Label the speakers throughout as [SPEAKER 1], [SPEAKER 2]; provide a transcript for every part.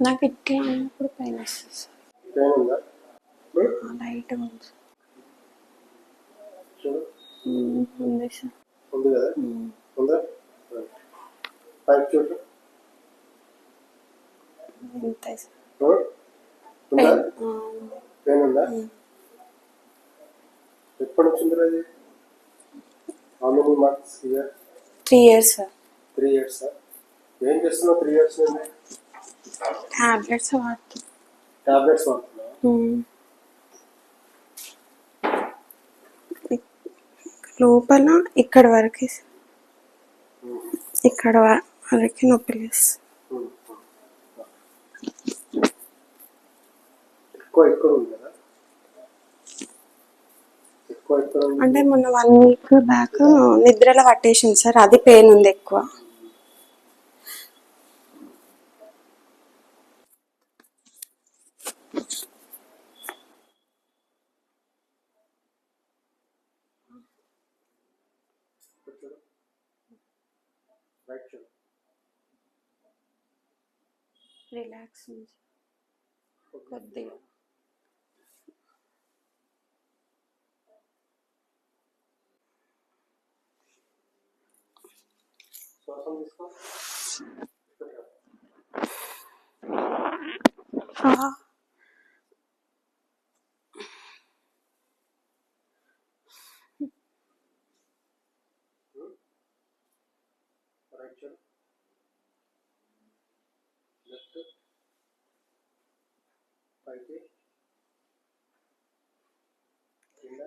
[SPEAKER 1] నాకు ఇట్లా అన్నప్పుడు పెయిన్ వస్తుంది సార్.
[SPEAKER 2] పెయిన్ ఉందా?
[SPEAKER 1] లైట్గా ఉంది
[SPEAKER 2] చూడు
[SPEAKER 1] ఉంది సార్.
[SPEAKER 2] ఉంది కదా? ఉందా? పైకి చూడు.
[SPEAKER 1] అంతే సార్.
[SPEAKER 2] ఉందా? పెయిన్ ఉందా? ఎప్పటి నుంచి ఉంది అది? How many months?
[SPEAKER 1] 3 years sir.
[SPEAKER 2] 3 years. ఏం చేస్తున్నావు 3 years నుండి?
[SPEAKER 1] టాబ్లెట్స్ వాడుతున్నా.
[SPEAKER 2] టాబ్లెట్స్ వాడుతున్నావు?
[SPEAKER 1] లోపల ఇక్కడ వరకు ఇక్కడ వరకు నొప్పి లేదు.
[SPEAKER 2] ఎక్కువ ఉంది కదా? ఎక్కువ
[SPEAKER 1] అంటే మొన్న 1 week బ్యాక్ నిద్రలో పట్టేసింది సార్, అది పెయిన్ ఉంది ఎక్కువ. రిలాక్స్ ఉంది కొద్దిగా.
[SPEAKER 2] శ్వాసం తీసుకో. రైట్ చూడు. లెఫ్ట్ పైకి కింద.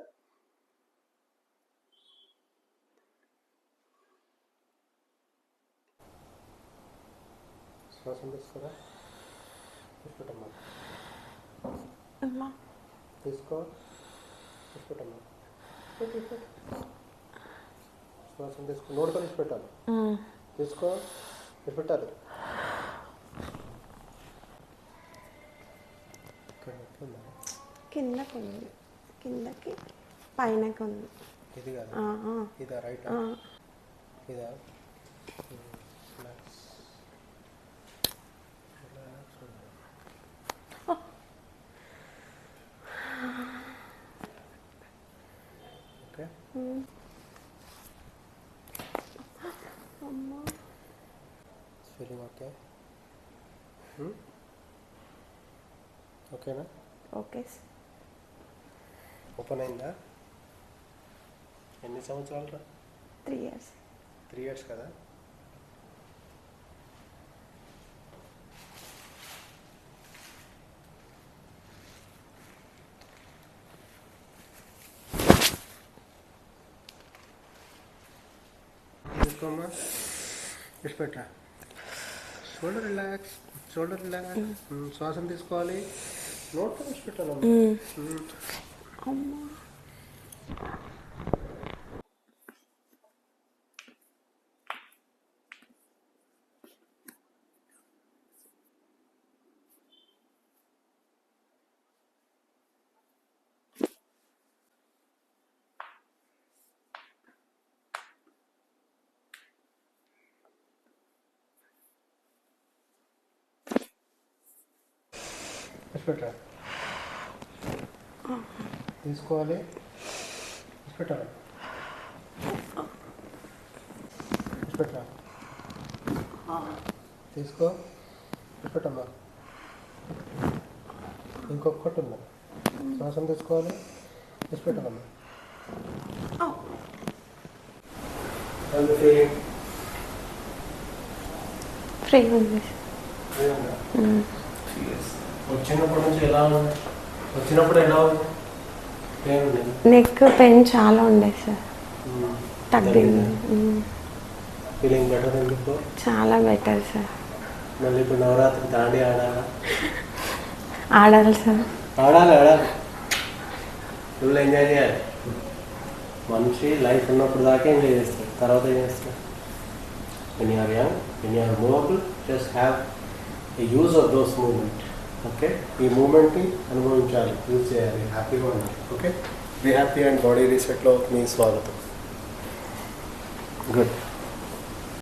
[SPEAKER 2] శ్వాసం తీసుకోరా. తీసుకుంటమ్మా. తీసుకో. తీసుకుంటమ్మా. శ్వాసం తీసుకో. నోటితో తీసుపెట్టాలి. తీసుకో. తీసుపెట్టాలి.
[SPEAKER 1] కిందకి ఉంది, కిందకి పైనకి ఉంది.
[SPEAKER 2] ఇది కాదు, ఇదా? రైట్ ఇదా? ఓకే. Feeling okay? ఓకేనా?
[SPEAKER 1] ఓకే.
[SPEAKER 2] ఓపెన్ అయిందా? ఎన్ని సంవత్సరాలు రా?
[SPEAKER 1] 3 years.
[SPEAKER 2] 3 years కదా? తీసుకోమ్మా. విడిచిపెట్టా. Shoulder relax. Shoulder relax. శ్వాసం తీసుకోవాలి. నోట్లో విడిచిపెట్టాలమ్మా. విడిచిపెట్టా. తీసుకోవాలి. విడిచిపెట్టాలి. విడిచిపెట్టా. తీసుకో. విడిచిపెట్టమ్మా. ఇంకొకటి ఉందా? శ్వాసం తీసుకోవాలి. విడిచిపెట్టాలమ్మా.
[SPEAKER 1] ఫ్రీ ఉంది.
[SPEAKER 2] వచ్చినప్పటి నుంచి ఎలా ఉంది? వచ్చినప్పుడు ఎలా ఉంది?
[SPEAKER 1] నెక్ పెయిన్ చాలా ఉండే సార్, తగ్గింది.
[SPEAKER 2] ఫీలింగ్ బెటర్ ఎందుకు?
[SPEAKER 1] చాలా బెటర్ సార్.
[SPEAKER 2] మళ్ళీ ఇప్పుడు నవరాత్రి దాండి ఆడాలా?
[SPEAKER 1] ఆడాలి సార్.
[SPEAKER 2] ఆడాలి. ఫుల్ ఎంజాయ్ చేయాలి. మనిషి లైఫ్ ఉన్నప్పుడు దాకా ఎంజాయ్ చేస్తాడు, తర్వాత ఏం చేస్తాడు? when you are young, when you are movable, just have a use of those movement. Okay, ఈ మూమెంట్ని అనుభవించాలి, యూజ్ చేయాలి, హ్యాపీగా ఉండాలి. Okay, be happy and body రీసెట్లో మీ స్వాగతం. గుడ్.